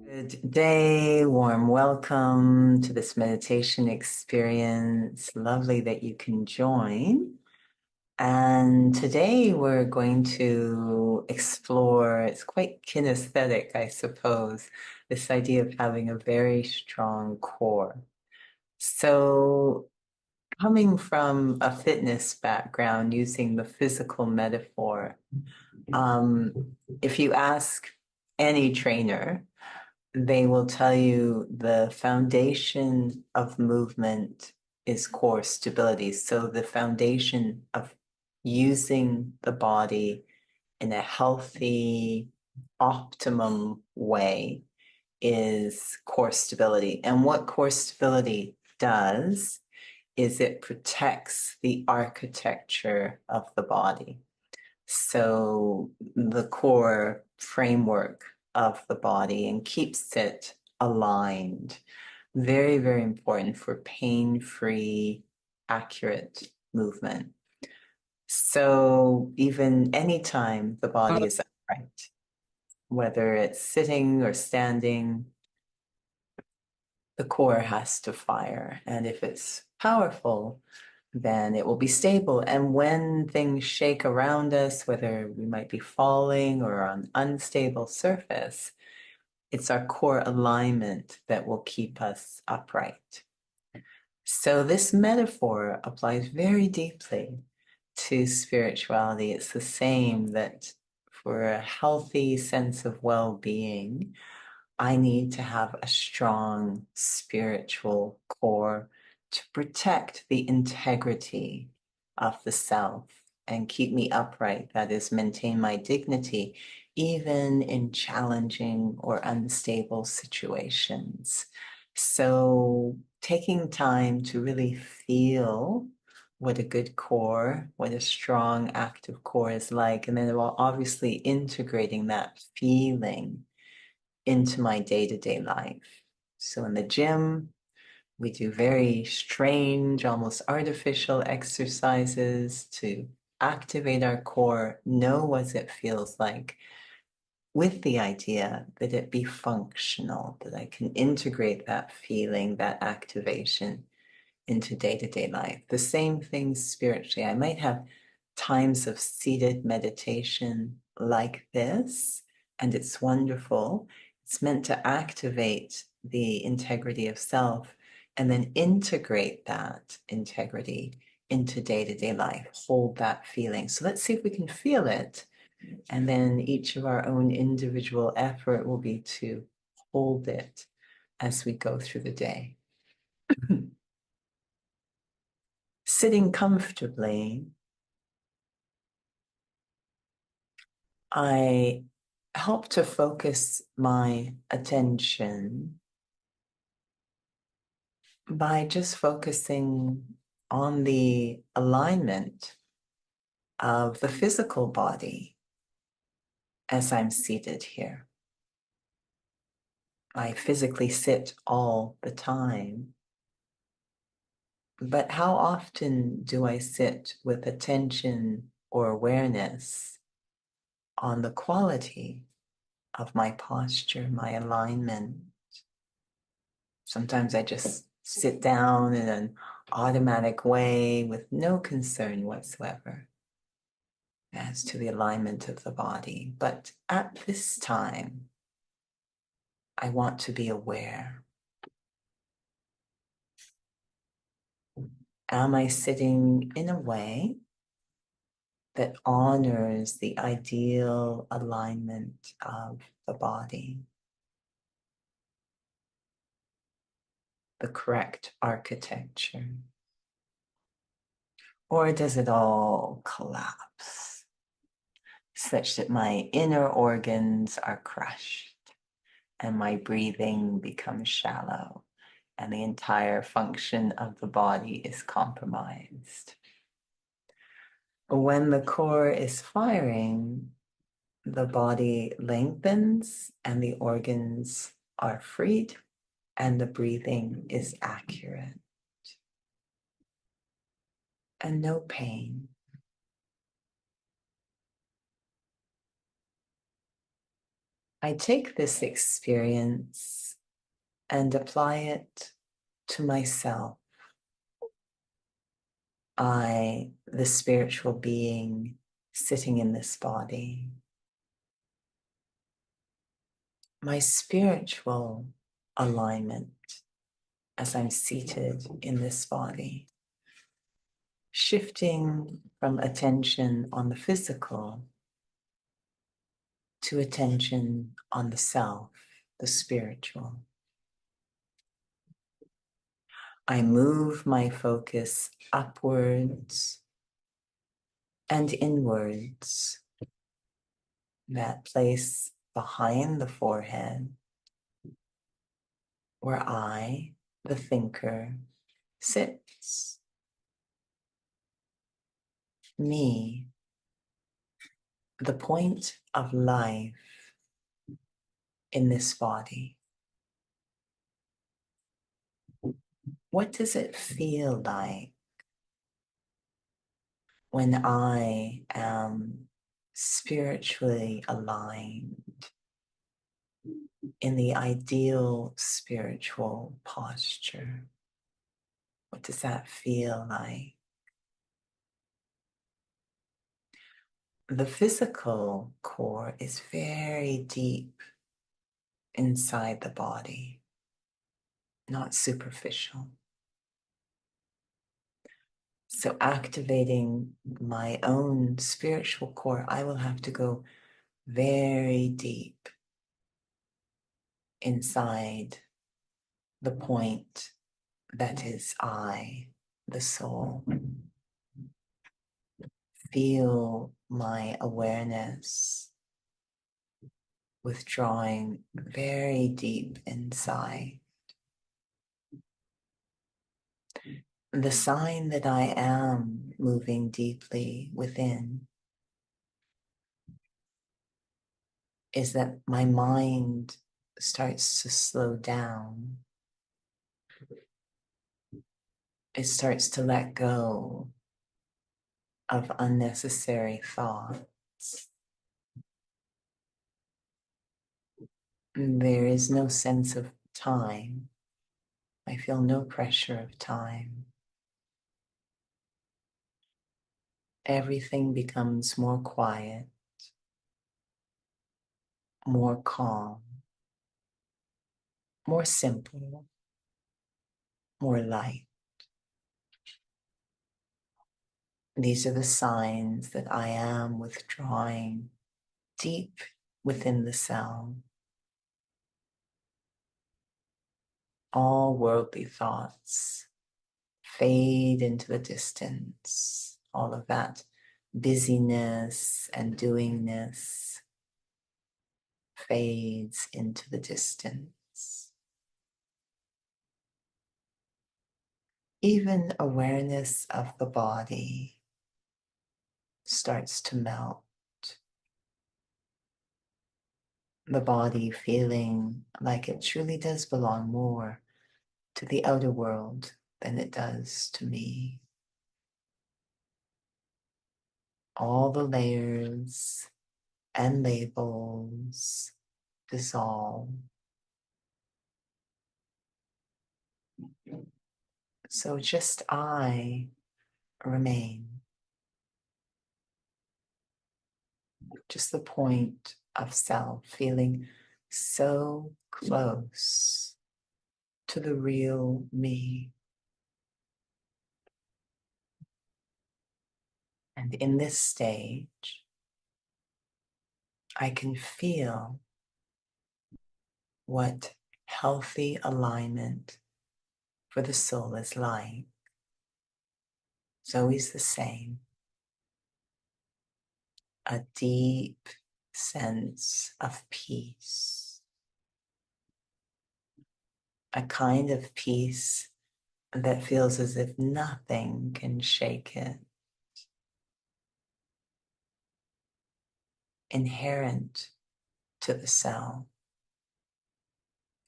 Good day, warm welcome to this meditation experience. Lovely that you can join. And today we're going to explore, it's quite kinesthetic, I suppose, this idea of having a very strong core. So, coming from a fitness background, using the physical metaphor, if you ask any trainer, they will tell you the foundation of movement is core stability. So the foundation of using the body in a healthy, optimum way is core stability. And what core stability does is it protects the architecture of the body. So the core framework of the body and keeps it aligned. Very, very important for pain-free, accurate movement. So even anytime the body is upright, whether it's sitting or standing, the core has to fire. And if it's powerful, then it will be stable. And when things shake around us, whether we might be falling or on unstable surface, it's our core alignment that will keep us upright. So this metaphor applies very deeply to spirituality. It's the same that for a healthy sense of well-being, I need to have a strong spiritual core to protect the integrity of the self and keep me upright, that is, maintain my dignity, even in challenging or unstable situations. So, taking time to really feel what a good core, what a strong, active core is like, and then obviously integrating that feeling into my day-to-day life. So in the gym, we do very strange, almost artificial exercises to activate our core, know what it feels like, with the idea that it be functional, that I can integrate that feeling, that activation into day-to-day life. The same thing spiritually. I might have times of seated meditation like this, and it's wonderful. It's meant to activate the integrity of self and then integrate that integrity into day-to-day life, hold that feeling. So let's see if we can feel it. And then each of our own individual effort will be to hold it as we go through the day. Sitting comfortably, I help to focus my attention by just focusing on the alignment of the physical body as I'm seated here. I physically sit all the time, but how often do I sit with attention or awareness on the quality of my posture, my alignment? Sometimes I just sit down in an automatic way with no concern whatsoever as to the alignment of the body. But at this time, I want to be aware. Am I sitting in a way that honors the ideal alignment of the body, the correct architecture? Or does it all collapse such that my inner organs are crushed and my breathing becomes shallow and the entire function of the body is compromised? When the core is firing, the body lengthens and the organs are freed and the breathing is accurate and no pain. I take this experience and apply it to myself. I, the spiritual being sitting in this body, my spiritual alignment as I'm seated in this body, shifting from attention on the physical to attention on the self, the spiritual. I move my focus upwards and inwards, that place behind the forehead where I, the thinker, sits. Me, the point of life in this body. What does it feel like when I am spiritually aligned in the ideal spiritual posture? What does that feel like? The physical core is very deep inside the body, not superficial. So activating my own spiritual core, I will have to go very deep inside the point that is I, the soul. Feel my awareness withdrawing very deep inside. The sign that I am moving deeply within is that my mind starts to slow down. It starts to let go of unnecessary thoughts. There is no sense of time. I feel no pressure of time. Everything becomes more quiet, more calm, more simple, more light. These are the signs that I am withdrawing deep within the cell. All worldly thoughts fade into the distance. All of that busyness and doingness fades into the distance. Even awareness of the body starts to melt. The body feeling like it truly does belong more to the outer world than it does to me. All the layers and labels dissolve. So just I remain. Just the point of self, feeling so close to the real me. And in this stage, I can feel what healthy alignment for the soul is like. It's always the same. A deep sense of peace. A kind of peace that feels as if nothing can shake it. Inherent to the self.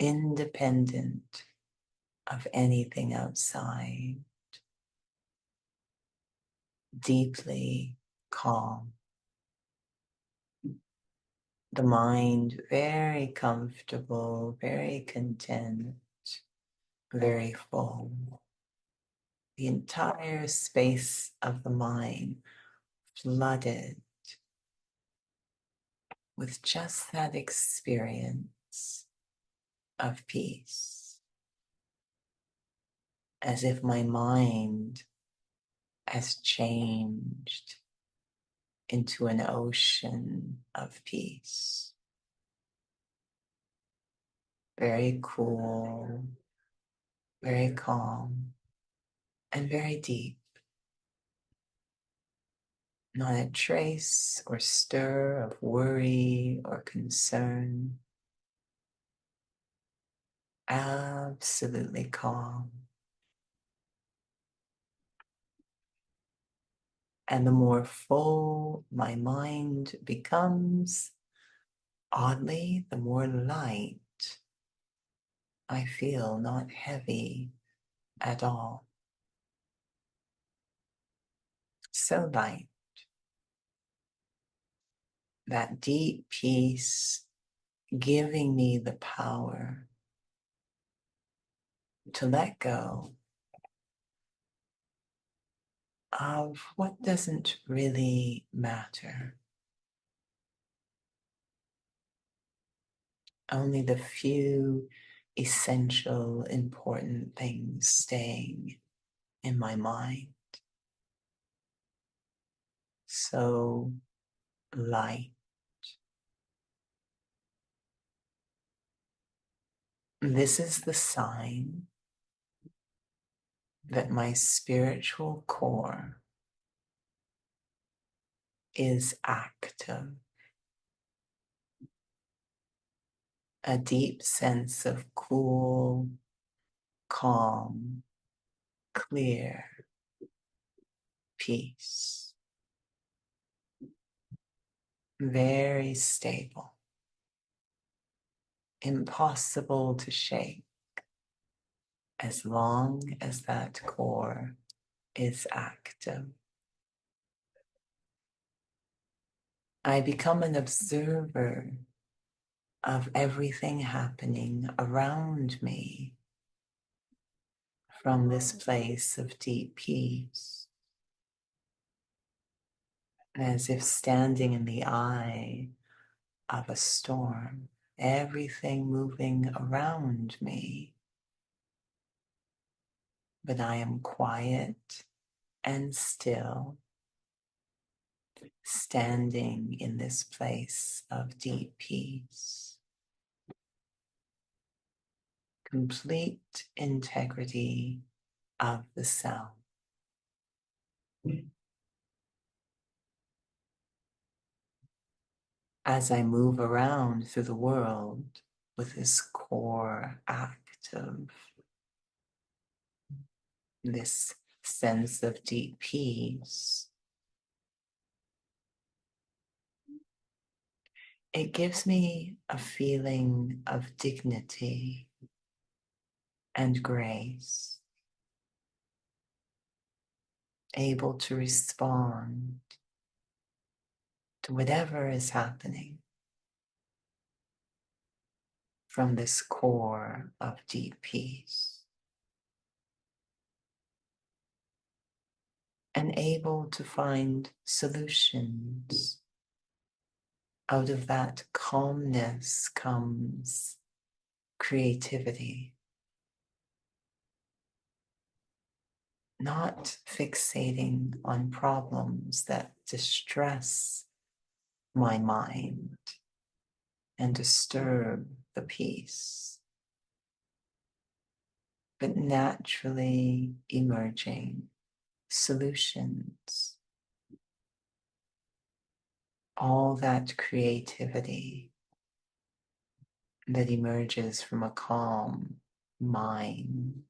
Independent of anything outside. Deeply calm. The mind very comfortable, very content, very full. The entire space of the mind flooded with just that experience of peace, as if my mind has changed into an ocean of peace. Very cool, very calm, and very deep. Not a trace or stir of worry or concern. Absolutely calm. And the more full my mind becomes, oddly, the more light I feel, not heavy at all. So light. That deep peace giving me the power to let go of what doesn't really matter. Only the few essential, important things staying in my mind. So light. This is the sign that my spiritual core is active. A deep sense of cool, calm, clear peace. Very stable. Impossible to shake as long as that core is active. I become an observer of everything happening around me from this place of deep peace, as if standing in the eye of a storm, everything moving around me. But I am quiet and still, standing in this place of deep peace. Complete integrity of the self. As I move around through the world with this core active, this sense of deep peace, it gives me a feeling of dignity and grace, able to respond to whatever is happening from this core of deep peace, and able to find solutions. Out of that calmness comes creativity. Not fixating on problems that distress my mind and disturb the peace, but naturally emerging solutions. All that creativity that emerges from a calm mind.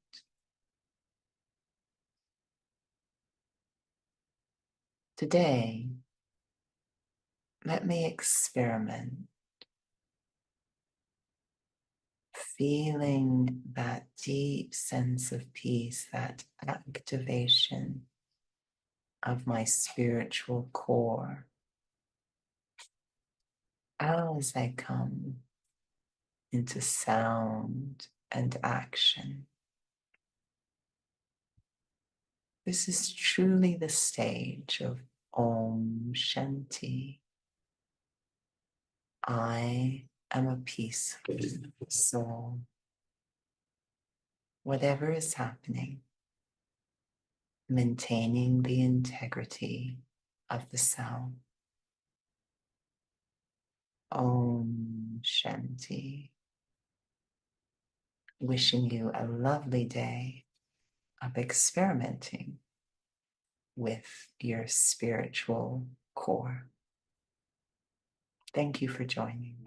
Today, let me experiment feeling that deep sense of peace, that activation of my spiritual core as I come into sound and action. This is truly the stage of Om Shanti. I am a peaceful soul. Whatever is happening, maintaining the integrity of the sound. Om Shanti. Wishing you a lovely day of experimenting with your spiritual core. Thank you for joining.